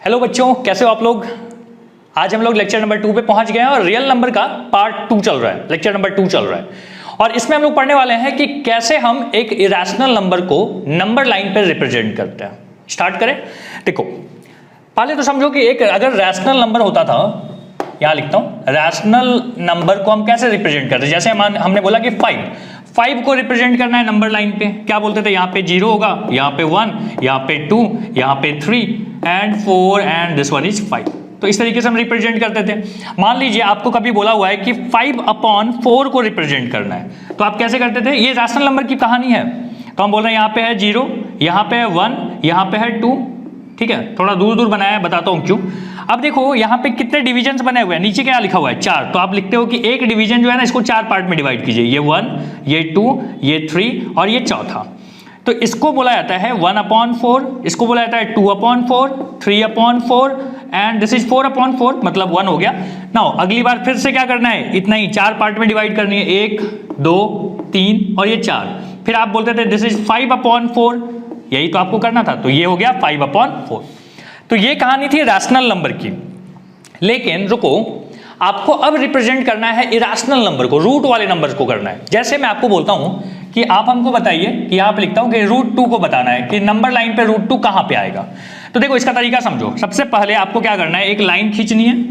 Hello बच्चों, कैसे हो आप लोग। आज हम लोग लेक्चर नंबर 2 पे पहुंच गए हैं और रियल नंबर का पार्ट 2 चल रहा है, लेक्चर नंबर 2 चल रहा है। और इसमें हम लोग पढ़ने वाले हैं कि कैसे हम एक इरेशनल नंबर को नंबर लाइन पे रिप्रेजेंट करते हैं। स्टार्ट करें। देखो, पहले तो समझो कि एक अगर रैशनल नंबर होता था, यहां लिखता हूं, रैशनल नंबर को हम कैसे रिप्रेजेंट करते हैं। जैसे हमने बोला कि 5 को रिप्रेजेंट करना है नंबर लाइन पे, क्या बोलते थे, यहाँ पे 0 होगा, यहाँ पे 1, यहाँ पे 2, यहाँ पे 3 and 4 and this one is 5। तो इस तरीके से हम रिप्रेजेंट करते थे। मान लीजिए आपको कभी बोला हुआ है कि 5/4 को रिप्रेजेंट करना है, तो आप कैसे करते थे। ये रैशनल नंबर की कहानी है। तो हम बोल रहे हैं यहाँ पे है 0, यहाँ पे है 1, यहाँ पे है 2, ठीक है। थोड़ा दूर दूर बनाया है, बताता हूँ क्यों। अब देखो यहाँ पे कितने डिवीजन बने हुए हैं, नीचे क्या लिखा हुआ है 4। तो आप लिखते हो कि एक डिवीजन जो है ना, इसको 4 पार्ट में डिवाइड कीजिए। ये 1, ये 2, ये 3 और ये चौथा। तो इसको बोला जाता है 1/4, इसको बोला जाता है 2/4, 3/4 एंड दिस इज 4/4, मतलब 1 हो गया। नाउ अगली बार फिर से क्या करना है, इतना ही 4 पार्ट में डिवाइड करनी है, 1, 2, 3 और ये 4। फिर आप बोलते थे दिस इज 5/4, यही तो आपको करना था। तो ये हो गया 5/4। तो ये कहानी थी रैशनल नंबर की। लेकिन रुको, आपको अब रिप्रेजेंट करना है इरेशनल नंबर को, रूट वाले नंबर को करना है। जैसे मैं आपको बोलता हूं कि आप हमको बताइए कि यहां पे लिखता हूं कि √2 को बताना है कि नंबर लाइन पे √2 कहां पे आएगा। तो देखो इसका तरीका समझो। सबसे पहले आपको क्या करना है, एक लाइन खींचनी है।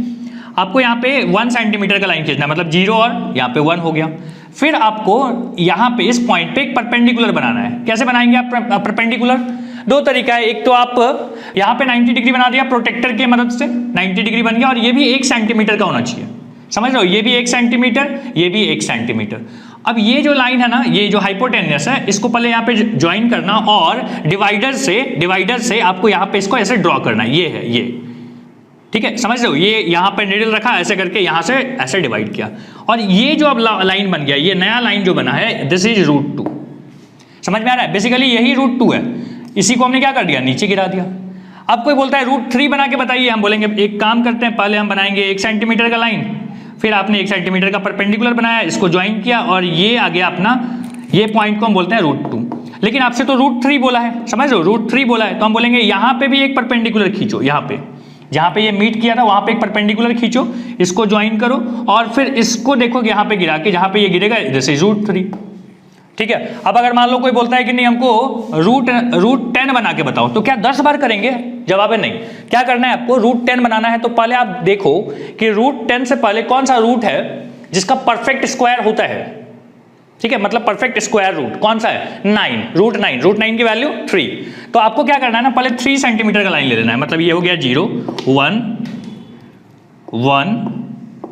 आपको यहाँ पे 1 सेंटीमीटर का लाइन खींचना है, मतलब 0 और यहाँ पे 1 हो गया। फिर आपको यहाँ पे इस पॉइंट पे एक परपेंडिकुलर बनाना है। कैसे बनाएंगे आप परपेंडिकुलर? दो तरीका है। एक तो आप यहाँ पे 90 डिग्री बना दिया प्रोटेक्टर की मदद से, 90 डिग्री बन गया, और ये भी 1 सेंटीमीटर का होना चाहिए। समझ रहे हो, ये भी 1 सेंटीमीटर, ये भी 1 सेंटीमीटर। अब ये जो लाइन है ना, ये जो हाइपोटेन्यूस है, इसको पहले यहाँ पे ज्वाइन करना और डिवाइडर से आपको यहाँ पे इसको ऐसे ड्रॉ करना है। ये है ये, ठीक है, समझ रहे हो। ये यहाँ पे निडल रखा, ऐसे करके यहाँ से ऐसे डिवाइड किया, और ये जो अब लाइन बन गया, ये नया लाइन जो बना है, दिस इज √2। समझ में आ रहा है? बेसिकली यही √2 है। इसी को हमने क्या कर दिया, नीचे गिरा दिया। अब कोई बोलता है √3 बना के बताइए। हम बोलेंगे एक काम करते हैं, पहले हम बनाएंगे 1 सेंटीमीटर का लाइन, फिर आपने 1 सेंटीमीटर का परपेंडिकुलर बनाया, इसको ज्वाइन किया, और ये आ गया अपना, ये पॉइंट को हम बोलते हैं √2। लेकिन आपसे तो √3 बोला है, समझ लो, √3 बोला है। तो हम बोलेंगे यहाँ पे भी एक परपेंडिकुलर खींचो, यहाँ पे जहाँ पे ये मीट किया था वहाँ पे एक परपेंडिकुलर खींचो, इसको ज्वाइन करो, और फिर इसको देखो कि यहाँ पे गिरा के, जहाँ पे ये गिरेगा दिस इज √3, ठीक है। अब अगर मान लो कोई बोलता है कि नहीं हमको √10 बना के बताओ, तो क्या 10 बार करेंगे? जवाब है नहीं। क्या करना है आपको, √10 बनाना है तो पहले आप देखो कि √10 से पहले कौन सा रूट है जिसका परफेक्ट स्क्वायर होता है, ठीक है, मतलब परफेक्ट स्क्वायर रूट कौन सा है, 9, √9 की वैल्यू 3। तो आपको क्या करना है ना, पहले 3 सेंटीमीटर का लाइन ले लेना है, मतलब ये हो गया 0, 1, 1,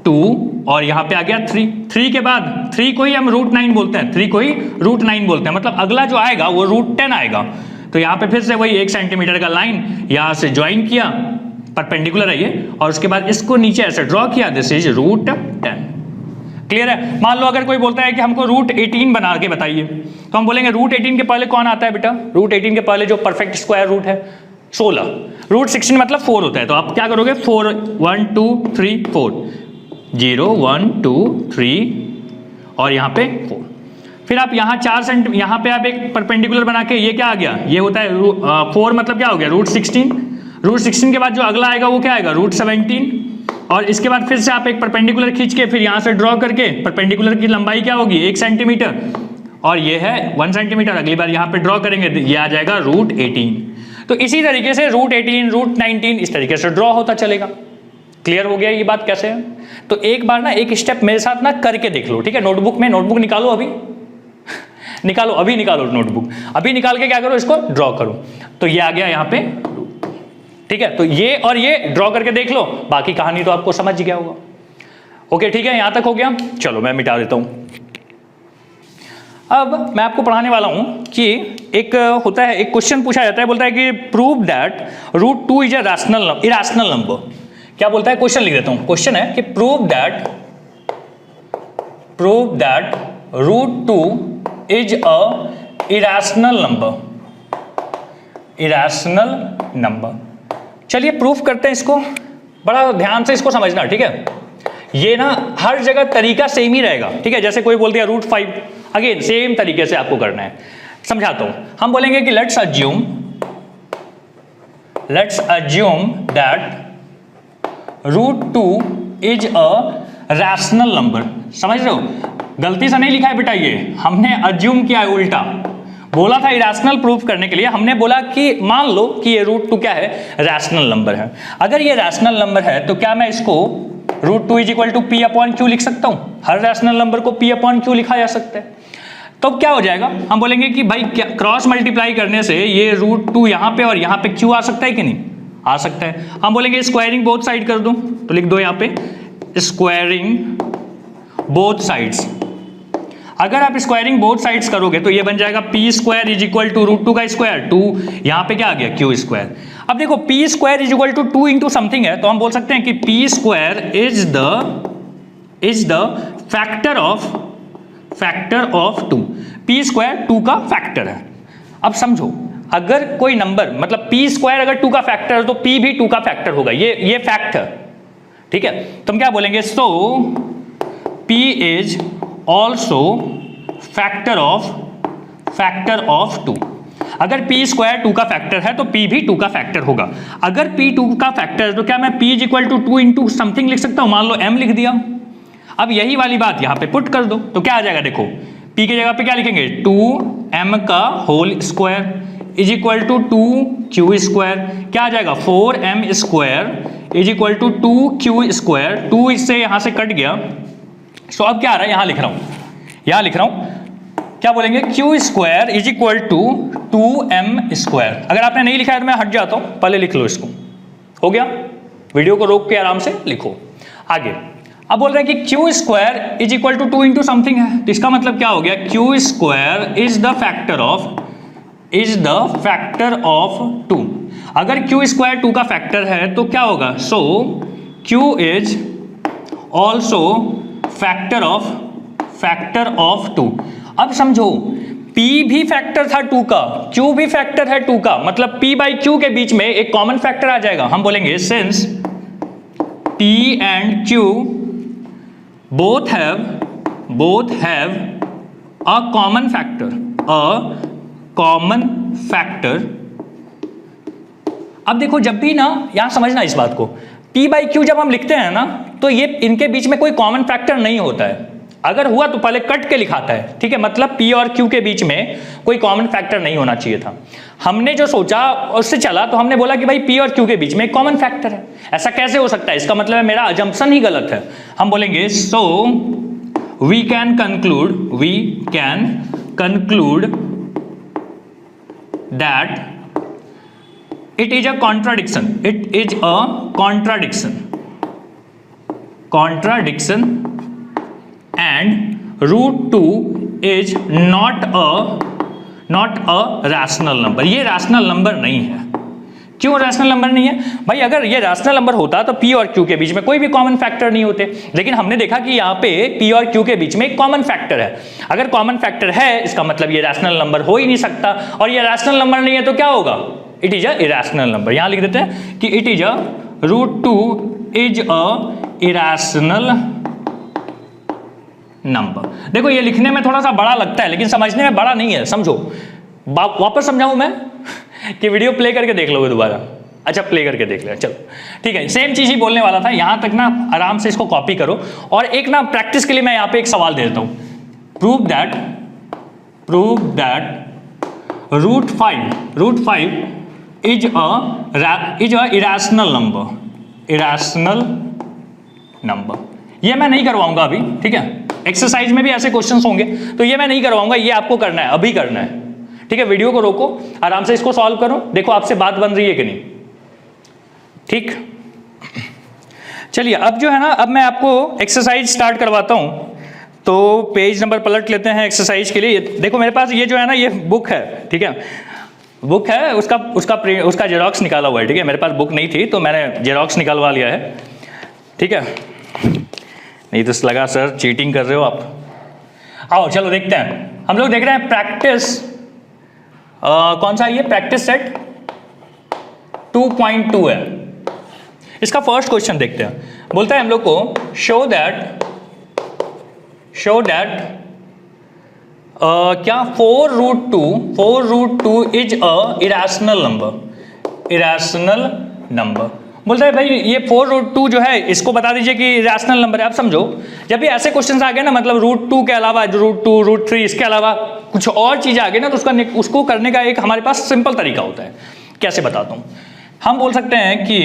2 और यहाँ पे आ गया 3 के बाद 3 को ही हम √9 बोलते हैं, 3 को ही √9 बोलते हैं, मतलब अगला जो आएगा वो √10 आएगा। तो यहाँ पे फिर से वही 1 सेंटीमीटर का लाइन यहाँ से ज्वाइन किया, परपेंडिकुलर है ये, और उसके बाद इसको नीचे ऐसे ड्रॉ किया, दिस इज √10। क्लियर है? मान लो अगर कोई बोलता है कि हमको √18 बना के बताइए, तो हम बोलेंगे √18 के पहले कौन आता है बेटा, √18 के पहले जो परफेक्ट स्क्वायर रूट है 16, √16 मतलब 4 होता है। तो आप क्या करोगे, 4, 1, 2, 3, 4, 0, 1, 2, 3 और यहाँ पे 4। फिर आप यहाँ 4 सेंट, यहाँ पे आप एक परपेंडिकुलर बना के, ये क्या आ गया, ये होता है 4 मतलब क्या हो गया, √16। √16 के बाद जो अगला आएगा वो क्या आएगा, √17, और इसके बाद फिर से आप एक परपेंडिकुलर खींच के फिर यहाँ से ड्रॉ करके, परपेंडिकुलर की लंबाई क्या होगी, 1 सेंटीमीटर, और ये है 1 सेंटीमीटर। अगली बार यहाँ पे ड्रॉ करेंगे, ये आ जाएगा √18। तो इसी तरीके से √18, √19 इस तरीके से ड्रॉ होता चलेगा। क्लियर हो गया ये बात कैसे है? तो एक बार ना एक स्टेप मेरे साथ ना करके देख लो, ठीक है। नोटबुक निकालो अभी निकालो, अभी निकालो नोटबुक, अभी निकाल के क्या करो, इसको ड्रॉ करो। तो ये आ गया यहाँ पे, ठीक है। तो ये और ये ड्रॉ करके देख लो, बाकी कहानी तो आपको समझ गया होगा। ओके, ठीक है, यहां तक हो गया। चलो मैं मिटा देता हूं। अब मैं आपको पढ़ाने वाला हूं कि एक होता है, एक क्वेश्चन पूछा जाता है, बोलता है कि prove that √2 is a irrational number. क्या बोलता है, क्वेश्चन लिख देता हूं। क्वेश्चन है कि prove that √2 is a irrational number. चलिए प्रूफ करते हैं इसको, बड़ा ध्यान से इसको समझना, ठीक है। ये ना हर जगह तरीका सेम ही रहेगा, ठीक है। जैसे कोई बोल दिया √5, अगेन सेम तरीके से आपको करना है। समझाता हूं। हम बोलेंगे कि let's assume that root 2 is a rational number. समझ रहे हो, गलती से नहीं लिखा है बेटा, ये हमने अज्यूम किया है, उल्टा बोला था इरेशनल प्रूफ करने के लिए। हमने बोला कि मान लो कि ये रूट 2 क्या है, रैशनल नंबर है। अगर ये रैशनल नंबर है तो क्या मैं इसको root 2 is equal to p upon q लिख सकता हूं? हर रैशनल नंबर को पी अपॉन क्यू लिखा जा सकता है। तो क्या हो जाएगा, हम बोलेंगे कि भाई क्रॉस मल्टीप्लाई करने से ये रूट 2 यहाँ पे और यहाँ पे क्यू आ सकता है कि नहीं? आ सकता है। हम बोलेंगे स्क्वायरिंग बोथ साइड कर दो, तो लिख दो यहाँ पे स्क्वायरिंग बोथ साइड्स। अगर आप स्क्वायरिंग बोथ साइड्स करोगे तो ये बन जाएगा p square is equal to root 2 का स्क्वायर, 2 यहाँ पे क्या आ गया, क्यू स्क्वायर। अब देखो p square is equal to 2 into something है, तो हम बोल सकते हैं कि p square is the factor of 2। P square 2 का फैक्टर है। अब समझो, अगर कोई नंबर मतलब पी स्क्वायर अगर 2 का फैक्टर है तो पी भी 2 का फैक्टर होगा, ये फैक्ट है, ठीक है। तो हम क्या बोलेंगे, so P is also factor of 2। अगर पी स्क्वायर 2 का फैक्टर है तो पी भी 2 का फैक्टर होगा। अगर पी 2 का फैक्टर है तो क्या मैं p is equal to 2 into something लिख सकता हूं? मान लो एम लिख दिया। अब यही वाली बात यहां पे पुट कर दो तो क्या आ जाएगा, देखो पी की जगह पे क्या लिखेंगे, 2m का whole square is equal to 2q square. क्या आ जाएगा, 4m square is equal to 2q square. 2 इससे यहां से कट गया। सो अब क्या आ रहा है, यहां लिख रहा हूं, क्या बोलेंगे, q square is equal to 2m square. अगर आपने नहीं लिखा है तो मैं हट जाता हूं, पहले लिख लो इसको। हो गया, वीडियो को रोक के आराम से लिखो आगे। अब बोल रहे हैं कि q square is equal to 2 into something है, तो इसका मतलब क्या हो गया, q square is the factor of 2। अगर q स्क्वायर 2 का फैक्टर है तो क्या होगा, सो q is also factor of 2। अब समझो, p भी फैक्टर था 2 का, q भी फैक्टर है 2 का, मतलब p बाई q के बीच में एक कॉमन फैक्टर आ जाएगा। हम बोलेंगे since p and q both have a common factor। अब देखो, जब भी ना, यहां समझना इस बात को, p बाई क्यू जब हम लिखते हैं ना तो ये इनके बीच में कोई कॉमन फैक्टर नहीं होता है। अगर हुआ तो पहले कट के लिखाता है, ठीक है, मतलब p और q के बीच में कोई कॉमन फैक्टर नहीं होना चाहिए था। हमने जो सोचा उससे चला, तो हमने बोला कि भाई p और q के बीच में एक कॉमन फैक्टर है। ऐसा कैसे हो सकता है, इसका मतलब है मेरा अजम्पशन ही गलत है। हम बोलेंगे so we can conclude that it is a contradiction and root 2 is not a rational number। ये रैशनल नंबर नहीं है। क्यों रैशनल नंबर नहीं है भाई? अगर ये रैशनल नंबर होता तो p और q के बीच में कोई भी कॉमन फैक्टर नहीं होते, लेकिन हमने देखा कि यहाँ पे p और q के बीच में एक कॉमन फैक्टर है। अगर कॉमन फैक्टर है इसका मतलब ये रैशनल नंबर हो ही नहीं सकता, और ये रैशनल नंबर नहीं है तो क्या होगा, it is a irrational number. यहां लिख देते हैं कि it is a root 2 is a irrational number. देखो ये लिखने में थोड़ा सा बड़ा लगता है लेकिन समझने में बड़ा नहीं है। समझो, वापस समझाऊं मैं कि वीडियो प्ले करके देख लोगे दोबारा? अच्छा, प्ले करके देख ले, चलो ठीक है। सेम चीज ही बोलने वाला था, यहां तक ना आराम से इसको कॉपी करो। और एक ना प्रैक्टिस के लिए मैं यहां पे एक सवाल दे देता हूं, prove that root 5 is a irrational number. ये मैं नहीं करवाऊंगा अभी, ठीक है। एक्सरसाइज में भी ऐसे क्वेश्चंस होंगे तो ये मैं नहीं करवाऊंगा, ये आपको करना है, अभी करना है, ठीक है। वीडियो को रोको, आराम से इसको सॉल्व करो, देखो आपसे बात बन रही है कि नहीं, ठीक। चलिए अब जो है ना, अब मैं आपको एक्सरसाइज स्टार्ट करवाता हूं। तो पेज नंबर पलट लेते हैं एक्सरसाइज के लिए। देखो मेरे पास ये जो है ना, ये बुक है, ठीक है, बुक है, उसका जेरोक्स निकाला हुआ है, ठीक है। मेरे पास बुक नहीं थी तो मैंने जेरोक्स निकालवा लिया है, ठीक है। नहीं तो लगा सर चीटिंग कर रहे हो आप। आओ चलो देखते हैं, हम लोग देख रहे हैं प्रैक्टिस कौन सा ये प्रैक्टिस सेट 2.2 है। इसका फर्स्ट क्वेश्चन देखते हैं। बोलता है हम लोग को शो दैट क्या 4 root 2 is a irrational number. बोलता है भाई ये 4√2 जो है इसको बता दीजिए कि रैशनल नंबर है। आप समझो जब भी ऐसे क्वेश्चंस आ गए ना, मतलब √2 के अलावा √2 √3 इसके अलावा कुछ और चीज़ें आ गई ना, तो उसको करने का एक हमारे पास सिंपल तरीका होता है। कैसे बताता हूँ, हम बोल सकते हैं कि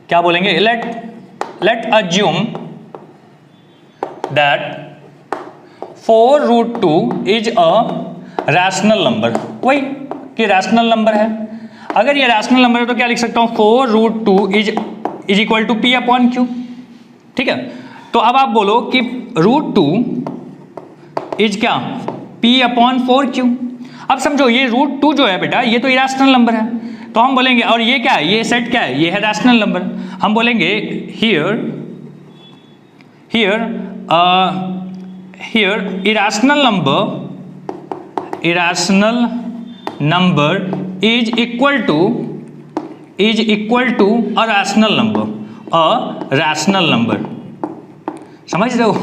क्या बोलेंगे, late assume that 4√2 is a rational number. वही कि रैशनल नंबर है। अगर ये रैशनल नंबर है तो क्या लिख सकता हूँ, 4√2 इज इक्वल टू P/Q। ठीक है, तो अब आप बोलो कि √2 इज क्या, P/4Q। अब समझो ये √2 जो है बेटा ये तो इरेशनल नंबर है, तो हम बोलेंगे, और ये क्या है, ये सेट क्या है, ये है रैशनल नंबर। हम बोलेंगे here irrational number is equal to a rational number. समझ रहे हो,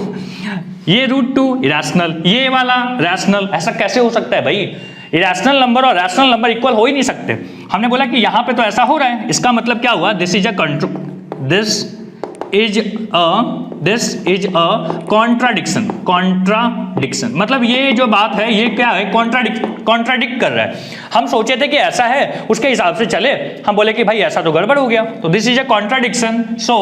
ये √2 इरेशनल, ये वाला रैशनल। ऐसा कैसे हो सकता है भाई, इरेशनल नंबर और रैशनल नंबर इक्वल हो ही नहीं सकते। हमने बोला कि यहां पे तो ऐसा हो रहा है, इसका मतलब क्या हुआ, दिस इज अ कॉन्ट्राडिक्शन। मतलब ये जो बात है ये क्या है, कॉन्ट्राडिक्ट कर रहा है। हम सोचे थे कि ऐसा है, उसके हिसाब से चले, हम बोले कि भाई ऐसा तो गड़बड़ हो गया, तो this is a contradiction. So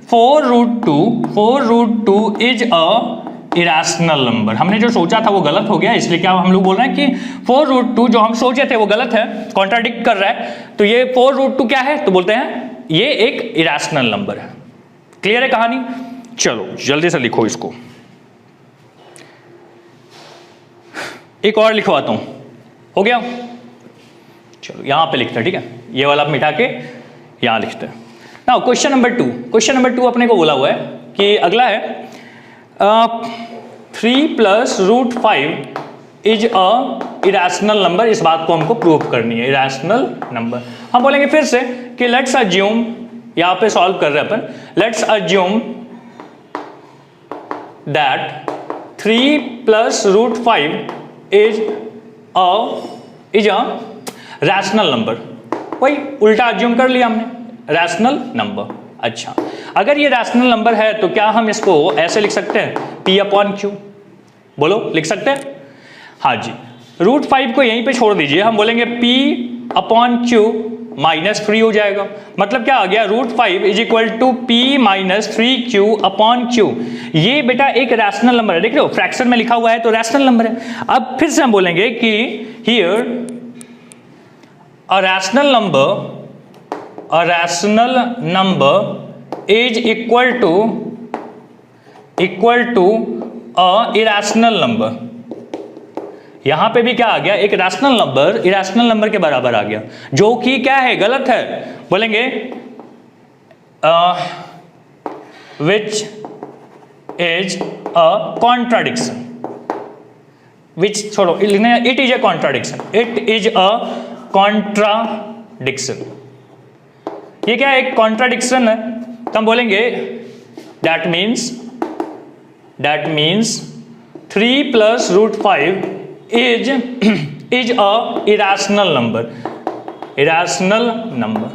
4√2 is a irrational number. हमने जो सोचा था वो गलत हो गया, इसलिए क्या हम लोग बोल रहे हैं कि 4√2 जो हम सोचे थे वो गलत है, कॉन्ट्राडिक्ट कर रहा है। तो ये 4√2 क्या है, तो बोलते हैं ये एक इरेशनल नंबर है। क्लियर है कहानी? चलो जल्दी से लिखो इसको, एक और लिखवाता हूं, हो गया? चलो यहां पे लिखते हैं, ठीक है, ये वाला मिटा के यहां लिखते हैं। नाउ क्वेश्चन नंबर 2 अपने को बोला हुआ है कि अगला है 3 + √5 इज अ इरेशनल नंबर। इस बात को हमको प्रूव करनी है, इरेशनल नंबर। हम बोलेंगे फिर से कि लेट्स अज्यूम, यहां पे सॉल्व कर रहे हैं अपन, let's assume that 3 + √5 is a rational number. वही उल्टा अज्यूम कर लिया हमने, रैशनल नंबर। अच्छा, अगर ये रैशनल नंबर है तो क्या हम इसको ऐसे लिख सकते हैं, P/Q? बोलो, लिख सकते हैं? हाँ जी, √5 को यहीं पे छोड़ दीजिए, हम बोलेंगे P/Q -3 हो जाएगा। मतलब क्या आ गया, √5 is equal to P - 3Q/Q। ये बेटा एक रैशनल नंबर है, देख लो फ्रैक्शन में लिखा हुआ है तो रैशनल नंबर है। अब फिर से हम बोलेंगे कि here a rational number is equal to a irrational number. यहां पे भी क्या आ गया, एक रैशनल नंबर इरेशनल नंबर के बराबर आ गया, जो कि क्या है, गलत है। बोलेंगे विच इज अ कॉन्ट्राडिक्शन, विच छोड़ो, it is a contradiction, it is a contradiction. ये क्या है, एक कॉन्ट्राडिक्शन है। तो हम बोलेंगे that means 3 + √5 is a irrational number.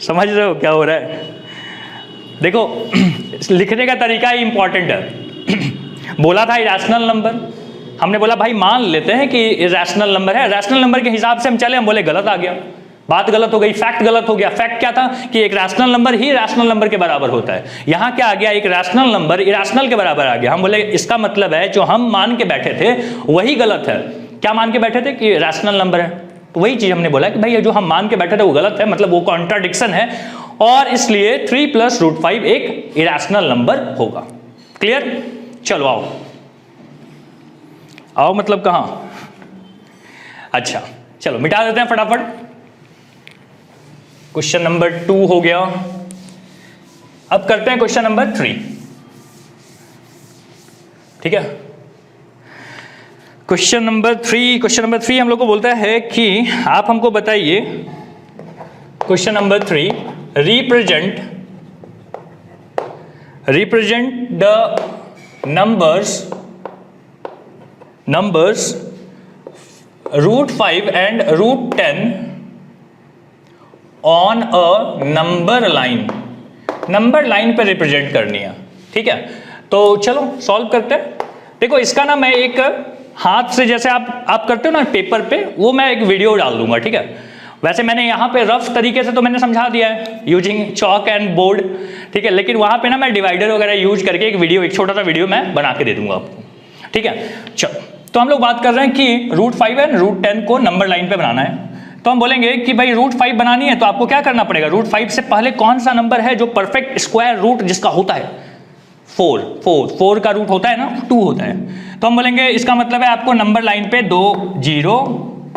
समझ रहे हो क्या हो रहा है? देखो लिखने का तरीका ही इंपॉर्टेंट है। बोला था इरेशनल नंबर, हमने बोला भाई मान लेते हैं कि इरेशनल नंबर है, रैशनल नंबर के हिसाब से हम चले, हम बोले गलत आ गया, बात गलत हो गई, फैक्ट गलत हो गया। फैक्ट क्या था कि एक रैशनल नंबर ही रैशनल नंबर के बराबर होता है। यहां क्या आ गया, एक रैशनल नंबर इरेशनल के बराबर आ गया। हम बोले इसका मतलब है जो हम मान के बैठे थे वही गलत है। क्या मान के बैठे थे कि रैशनल नंबर है, तो वही चीज हमने बोला कि भाई जो हम मान के बैठे थे वो गलत है, मतलब वो कॉन्ट्राडिक्शन है, और इसलिए 3 + √5 एक इरेशनल नंबर होगा। क्लियर? चलो आओ मतलब कहां? अच्छा चलो मिटा देते हैं फटाफट। क्वेश्चन नंबर 2 हो गया। अब करते हैं क्वेश्चन नंबर 3। ठीक है, क्वेश्चन नंबर 3 हम लोग को बोलता है कि आप हमको बताइए, question number 3, represent the numbers √5 and √10 on a number line, number line पे रिप्रेजेंट करनी है, ठीक है। तो चलो सॉल्व करते हैं। देखो इसका ना मैं एक हाथ से जैसे आप करते हो ना पेपर पे, वो मैं एक वीडियो डाल दूंगा, ठीक है। वैसे मैंने यहाँ पे रफ तरीके से तो मैंने समझा दिया है यूजिंग चॉक एंड बोर्ड, ठीक है, लेकिन वहाँ पे ना मैं डिवाइडर वगैरह यूज करके एक वीडियो, एक छोटा सा वीडियो मैं बना के दे दूंगा आपको, ठीक है। चलो तो हम लोग बात कर रहे हैं कि √5 एंड √10 को नंबर लाइन पे बनाना है। तो हम बोलेंगे कि भाई √5 बनानी है तो आपको क्या करना पड़ेगा, √5 से पहले कौन सा नंबर है जो परफेक्ट स्क्वायर रूट जिसका होता है, 4 का रूट होता है ना, 2 होता है। तो हम बोलेंगे इसका मतलब है आपको नंबर लाइन पे 2 0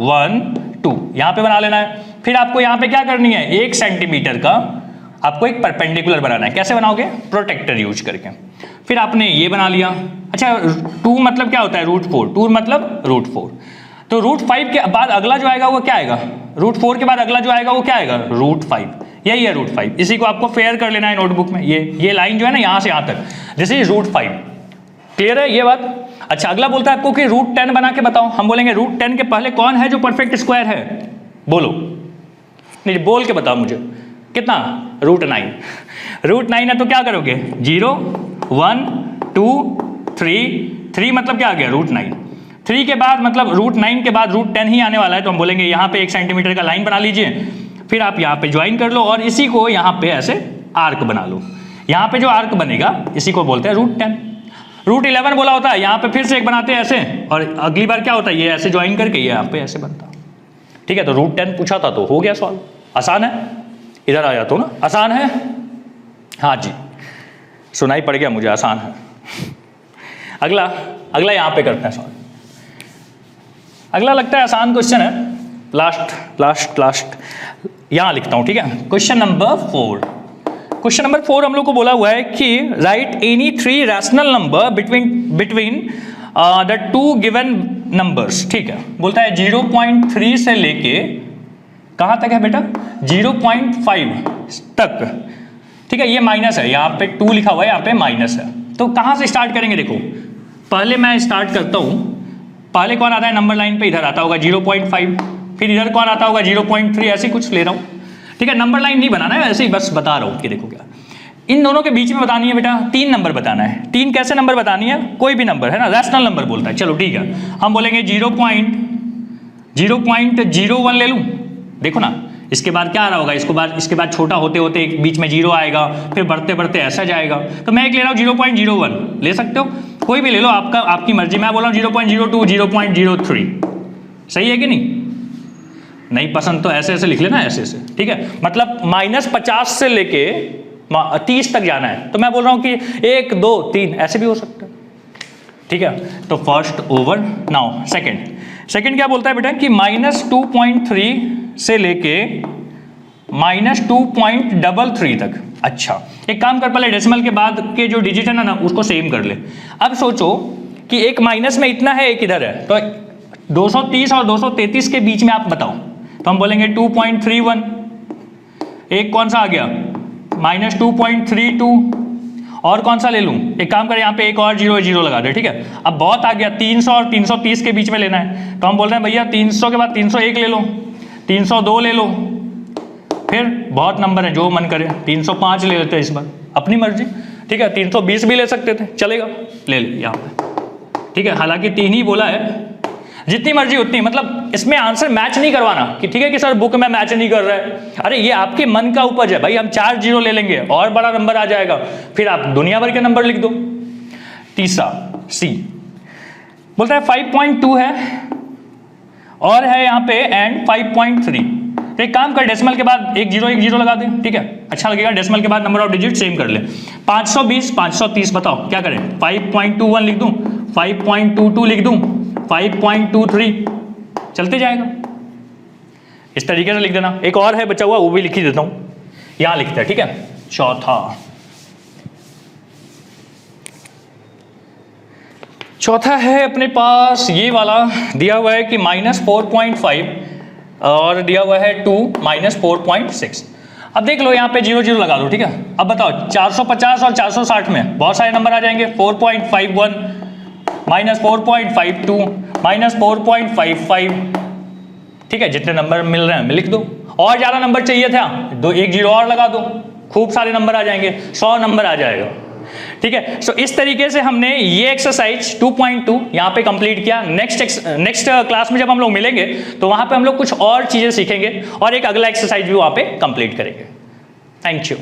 1 2 यहाँ पे बना लेना है। फिर आपको यहाँ पे क्या करनी है, 1 सेंटीमीटर का आपको एक परपेंडिकुलर बनाना है। कैसे बनाओगे, प्रोटेक्टर यूज करके। फिर आपने ये बना लिया। अच्छा 2 मतलब क्या होता है, √4, 2 मतलब √4। तो √5 के बाद अगला जो आएगा वो क्या आएगा, √4 के बाद अगला जो आएगा वो क्या आएगा, √5। यही है √5। इसी को आपको फेयर कर लेना है नोटबुक में। ये लाइन जो है ना यहाँ से यहाँ तक, दिस इज √5। क्लियर है ये बात। अच्छा अगला बोलता है आपको कि √10 बना के बताओ। हम बोलेंगे √10 के पहले कौन है जो परफेक्ट स्क्वायर है, बोलो, नहीं बोल के बताओ मुझे कितना, √9। √9 है तो क्या करोगे, 0 1 2 3 मतलब क्या आ गया, √9। 3 के बाद मतलब √9 के बाद √10 ही आने वाला है। तो हम बोलेंगे यहाँ पे 1 सेंटीमीटर का लाइन बना लीजिए, फिर आप यहाँ पे ज्वाइन कर लो और इसी को यहाँ पे ऐसे आर्क बना लो। यहाँ पे जो आर्क बनेगा इसी को बोलते हैं √10। √11 बोला होता है, यहाँ पे फिर से एक बनाते हैं ऐसे, और अगली बार क्या होता है, ये ऐसे ज्वाइन करके ये यहाँ पे ऐसे बनता, ठीक है। तो √10 पूछा था तो हो गया सॉल्व। आसान है, इधर आ जाता हूँ ना, आसान है, हाँ जी सुनाई पड़ गया मुझे, आसान है। अगला यहाँ पे करते हैं सॉल्व। अगला लगता है आसान क्वेश्चन है, लास्ट यहाँ लिखता हूँ, ठीक है। क्वेश्चन नंबर 4 हम लोग को बोला हुआ है कि right any 3 rational number between the 2 given numbers, ठीक है। बोलता है 0.3 से लेके कहाँ तक है बेटा, 0.5 तक, ठीक है। ये माइनस है, यहाँ पे 2 लिखा हुआ है, यहाँ पे माइनस है। तो कहाँ से स्टार्ट करेंगे, देखो पहले मैं स्टार्ट करता हूँ। पहले कौन आता है नंबर लाइन पे, इधर आता होगा 0.5, फिर इधर कौन आता होगा 0.3, ऐसे कुछ ले रहा हूँ, ठीक है। नंबर लाइन नहीं बनाना है, ऐसे ही बस बता रहा हूँ कि देखो क्या इन दोनों के बीच में बतानी है बेटा, 3 नंबर बताना है। 3 कैसे नंबर बतानी है, कोई भी नंबर है ना, रैशनल नंबर बोलता है। चलो ठीक है, हम बोलेंगे 0.01 ले लूँ। देखो ना इसके बाद क्या आ रहा होगा, इसके बाद छोटा होते होते एक बीच में 0 आएगा, फिर बढ़ते बढ़ते ऐसा जाएगा। तो मैं एक ले रहा हूँ 0.01, ले सकते हो कोई भी ले लो, आपकी मर्जी। मैं बोल रहा हूँ 0.02 0.03, सही है कि नहीं पसंद तो ऐसे ऐसे लिख लेना, ऐसे ऐसे, ठीक है। मतलब -50 से लेके 30 तक जाना है। तो मैं बोल रहा हूँ कि 1 2 3 ऐसे भी हो सकता है, ठीक है। तो फर्स्ट ओवर। नाउ सेकंड क्या बोलता है बेटा कि -2.3 से लेके -2.33 तक। अच्छा एक काम कर, पहले डेसिमल के बाद के जो डिजिट है ना उसको सेम कर ले। अब सोचो कि एक माइनस में इतना है, एक इधर है, तो 230 और 233 के बीच में आप बताओ। तो हम बोलेंगे 2.31, एक कौन सा आ गया -2.32, और कौन सा ले लूँ, एक काम करें यहाँ पे एक और 0 लगा दे, ठीक है। अब बहुत आ गया, 300 और 330 के बीच में लेना है। तो हम बोल रहे हैं भैया 300 के बाद 301 ले लो, 302 ले लो, फिर बहुत नंबर है जो मन करे, 305 ले लेते हैं इस बार, अपनी मर्जी, ठीक है। 320 भी ले सकते थे, चलेगा, ले ले यहाँ पे, ठीक है। हालांकि 3 ही बोला है, जितनी मर्जी उतनी, मतलब इसमें आंसर मैच नहीं करवाना कि ठीक है कि सर बुक में मैच नहीं कर रहा है। अरे ये आपके मन का उपज है भाई, हम 4 0 ले लेंगे और बड़ा नंबर आ जाएगा, फिर आप दुनिया भर के नंबर लिख दो। तीसरा सी बोलता है 5.2 है और है यहाँ पे एंड 5.3। तो एक काम कर, डेसिमल के बाद एक जीरो लगा दे, ठीक है, अच्छा लगेगा। डेसिमल के बाद नंबर ऑफ डिजिट सेम कर ले। 520 530 बताओ क्या करें, 5.21 लिख दूं, 5.22 लिख दूं, 5.23, चलते जाएगा। इस तरीके से लिख देना। एक और है बचा हुआ, वो भी लिख ही देता हूं, यहां लिखते हैं, ठीक है। चौथा है अपने पास ये वाला, दिया हुआ है कि -4.5 और दिया हुआ है 2 -4.6। अब देख लो यहाँ पे 0 लगा दो, ठीक है। अब बताओ 450 और 460 में बहुत सारे नंबर आ जाएंगे। 4.51 -4.52 -4.55 ठीक है, जितने नंबर मिल रहे हैं लिख दो, और ज़्यादा नंबर चाहिए था दो, एक जीरो और लगा दो, खूब सारे नंबर आ जाएंगे, 100 नंबर आ जाएगा। ठीक है, सो इस तरीके से हमने ये एक्सरसाइज 2.2 यहाँ पे कंप्लीट किया। नेक्स्ट क्लास में जब हम लोग मिलेंगे तो वहाँ पे हम लोग कुछ और चीज़ें सीखेंगे और एक अगला एक्सरसाइज भी वहाँ पे कंप्लीट करेंगे। Thank you.